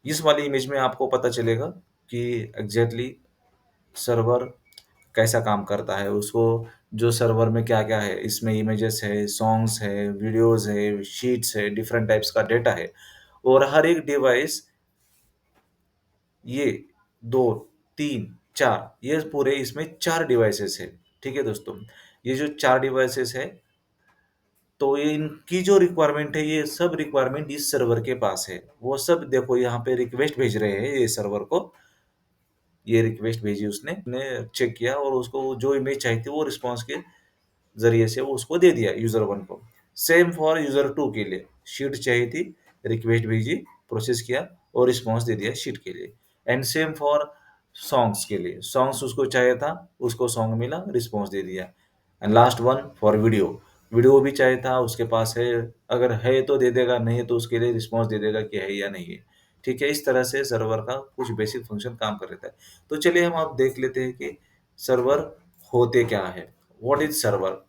इस वाली इमेज में आपको पता चलेगा कि एग्जैक्टली सर्वर कैसा काम करता है, उसको जो सर्वर में क्या-क्या है, इसमें इमेजेस है, सॉन्ग्स है, वीडियोज़ है, शीट्स है, डिफरेंट टाइप्स का डेटा है और हर एक डिवाइस ये 2, 3, 4 ये पूरे इसमें 4 डिवाइसेस है। ठीक है दोस्तों? ये जो 4 डिवाइसेस है, तो ये इनकी जो रिक्वायरमेंट है, ये सब रिक्वायरमेंट इस सर्वर के पास है। वो सब देखो यहाँ पे रिक्वेस्ट भेज रहे हैं ये सर्वर को, ये रिक्वेस्ट भेजी उसने ने चेक किया और उसको जो इमेज चाहिए थी वो रिस्पॉन्स के ज़रिए से वो उसको दे दिया यूज़र 1 को। सेम फॉर यूज़र 2 के लिए, शीट चाहिए थी, रिक्वेस्ट भेजी, प्रोसेस किया और रिस्पॉन्स दे दिया शीट के लिए। एंड सेम फॉर सॉन्ग्स के लिए, सॉन्ग्स उसको चाहिए था, उसको सॉन्ग मिला, रिस्पॉन्स दे दिया। And last one for video, video भी चाहिए था, उसके पास है, अगर है तो दे देगा, नहीं है तो उसके लिए रिस्पॉन्स दे देगा कि है या नहीं है। ठीक है? इस तरह से सर्वर का कुछ बेसिक फंक्शन काम कर लेता है। तो चलिए हम अब देख लेते हैं कि सर्वर होते क्या है? What is server?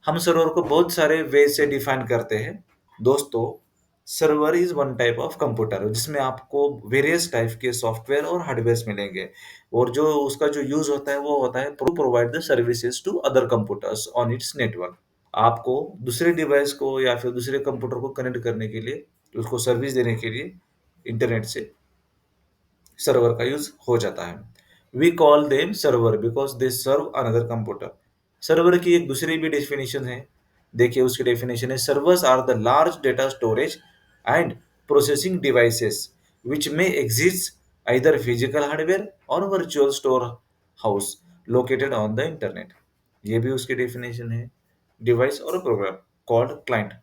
हम सर्वर को बहुत सारे वे से डिफाइन करते हैं। दोस्तों, server is one type of computer जिसमें आपको वेरियस टाइप के सॉफ्टवेयर और हार्डवेयर्स मिलेंगे और जो उसका जो यूज़ होता है वो होता है to provide the services to other computers on its network. आपको दूसरे डिवाइस को या फिर दूसरे कंप्यूटर को कनेक्ट करने के लिए, उसको सर्विस देने के लिए इंटरनेट से सर्वर का यूज हो जाता है। We call them server because they serve another computer. Server की एक दूसरी भी डेफिनेशन है। देखिए उसकी डेफिनेशन है, servers are the large data storage and processing devices which may exist either physical hardware or virtual storehouse located on the internet. ये भी उसकी डेफिनेशन है। डिवाइस और program called client.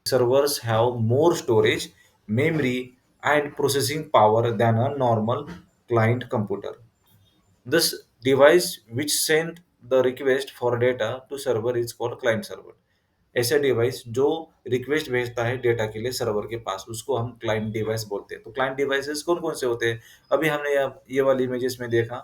Servers have more storage, memory, and processing power than a normal client computer. This device which send the request for data to server is called client server. ऐसा device जो request भेजता है data के लिए server के पास, उसको हम client device बोलते हैं। तो क्लाइंट डिवाइसेस कौन-कौन से होते हैं? अभी हमने ये वाली इमेजेस में देखा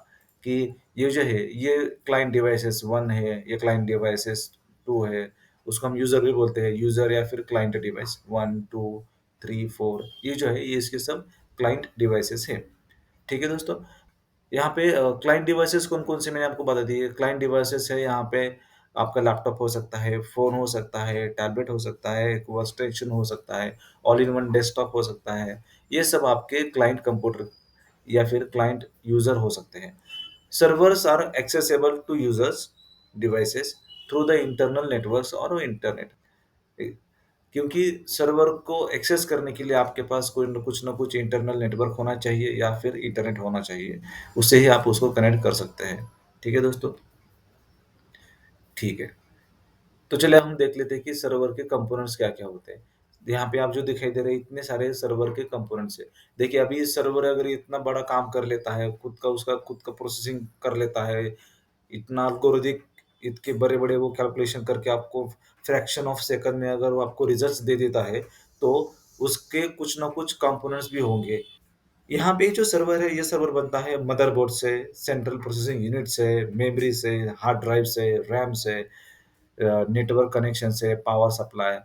कि ये जो है, ये क्लाइंट डिवाइसेस 1 है, ये क्लाइंट डिवाइसेस 2 है, उसको हम यूज़र भी बोलते हैं, यूज़र या फिर क्लाइंट डिवाइस 1, 2, 3, 4 ये जो है, ये इसके सब क्लाइंट डिवाइसेस हैं। ठीक है दोस्तों? यहाँ पे क्लाइंट डिवाइसेस कौन-कौन से मैंने आपको बता दिए। क्लाइंट डिवाइसेस है यहाँ पे, आपका लैपटॉप हो सकता है, फ़ोन हो सकता है, टैबलेट हो सकता है, एक वर्कस्टेशन हो सकता है, ऑल इन वन डेस्कटॉप हो सकता है। ये सब आपके क्लाइंट कंप्यूटर या फिर क्लाइंट यूज़र हो सकते हैं। Servers are accessible to users devices through the internal networks or internet. क्योंकि सर्वर को एक्सेस करने के लिए आपके पास कोई न कुछ इंटरनल नेटवर्क होना चाहिए या फिर इंटरनेट होना चाहिए। उससे ही आप उसको कनेक्ट कर सकते हैं। ठीक है दोस्तों? ठीक है। तो चलिए हम देख लेते हैं कि सर्वर के कंपोनेंट्स क्या-क्या होते हैं। यहाँ पे आप जो दिखाई दे रहे हैं इतने सारे सर्वर के कंपोनेंट्स हैं। देखिए अभी ये सर्वर अगर इतना बड़ा काम कर लेता है, खुद का प्रोसेसिंग कर लेता है, इतना एल्गोरिथमिक इतने बड़े-बड़े वो कैलकुलेशन करके आपको फ्रैक्शन ऑफ सेकंड में अगर वो आपको रिजल्ट्स दे देता है, तो उसके कुछ ना कुछ कंपोनेंट्स भी होंगे। यहाँ पे जो सर्वर है, ये सर्वर बनता है मदरबोर्ड से, सेंट्रल प्रोसेसिंग यूनिट से, मेमोरी से, हार्ड ड्राइव से, रैम से, नेटवर्क कनेक्शन से, पावर सप्लाई,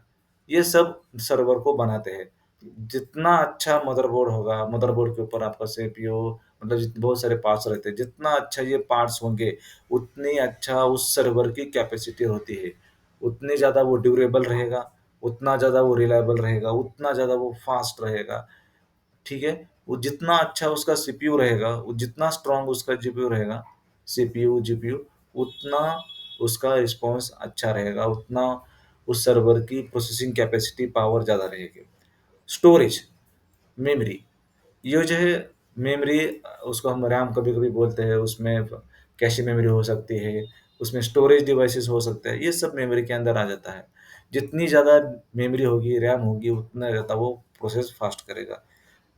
ये सब सर्वर को बनाते हैं। जितना अच्छा मदरबोर्ड होगा, मदरबोर्ड के ऊपर आपका सीपीयू, मतलब बहुत सारे पार्ट्स रहते हैं, जितना अच्छा ये पार्ट्स होंगे, उतनी अच्छा उस सर्वर की कैपेसिटी होती है। उतनी ज़्यादा वो ड्यूरेबल रहेगा, उतना ज़्यादा वो रिलायबल रहेगा, उतना ज़्यादा वो फास्ट रहेगा। ठीक है? वो जितना अच्छा उसका सीपीयू रहेगा, वो जितना स्ट्रॉन्ग उसका जीपीयू रहेगा, सीपीयू, जीपीयू, उतना उसका रिस्पॉन्स अच्छा रहेगा, उतना उस सर्वर की प्रोसेसिंग कैपेसिटी पावर ज़्यादा रहेगी। स्टोरेज, मेमोरी, ये जो है मेमोरी, उसको हम रैम कभी-कभी बोलते हैं, उसमें कैशे मेमोरी हो सकती है, उसमें स्टोरेज डिवाइसेस हो सकते हैं, ये सब मेमोरी के अंदर आ जाता है। जितनी ज़्यादा मेमोरी होगी, रैम होगी, उतना ज़्यादा वो प्रोसेस फास्ट करेगा।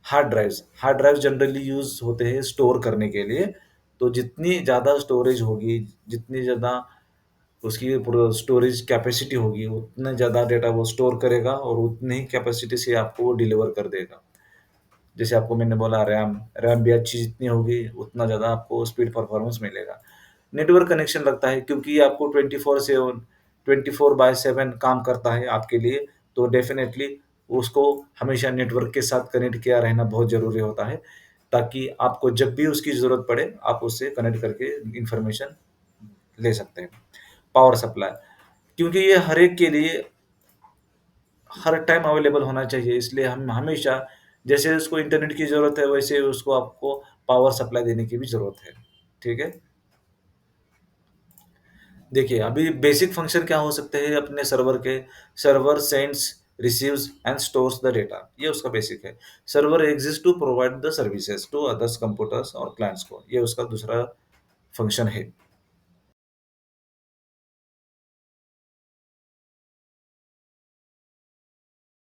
हार्ड ड्राइव्स जनरली यूज़ होते हैं स्टोर करने के लिए, तो जितनी ज़्यादा स्टोरेज होगी, जितनी ज़्यादा उसकी स्टोरेज कैपेसिटी होगी, उतना ज़्यादा डेटा वो स्टोर करेगा और उतनी ही कैपेसिटी से आपको वो डिलीवर कर देगा। जैसे आपको मैंने बोला रैम, रैम भी अच्छी जितनी होगी, उतना ज़्यादा आपको स्पीड परफॉर्मेंस मिलेगा। नेटवर्क कनेक्शन लगता है क्योंकि ये आपको 24/7 काम करता है आपके लिए, तो डेफ़िनेटली उसको हमेशा नेटवर्क के साथ कनेक्ट किया रहना बहुत ज़रूरी होता है, ताकि आपको जब भी उसकी ज़रूरत पड़े, आप उससे कनेक्ट करके इन्फॉर्मेशन ले सकते हैं। पावर सप्लाई, क्योंकि ये हर एक के लिए हर टाइम अवेलेबल होना चाहिए, इसलिए हम हमेशा जैसे उसको इंटरनेट की ज़रूरत है, वैसे उसको आपको पावर सप्लाई देने की भी ज़रूरत है। ठीक है? देखिए, अभी बेसिक फंक्शन क्या हो सकते हैं अपने सर्वर के? Server sends, receives and stores the data, ये उसका बेसिक है। Server exist to provide the services to others computers और क्लाइंट्स को, ये उसका दूसरा फंक्शन है।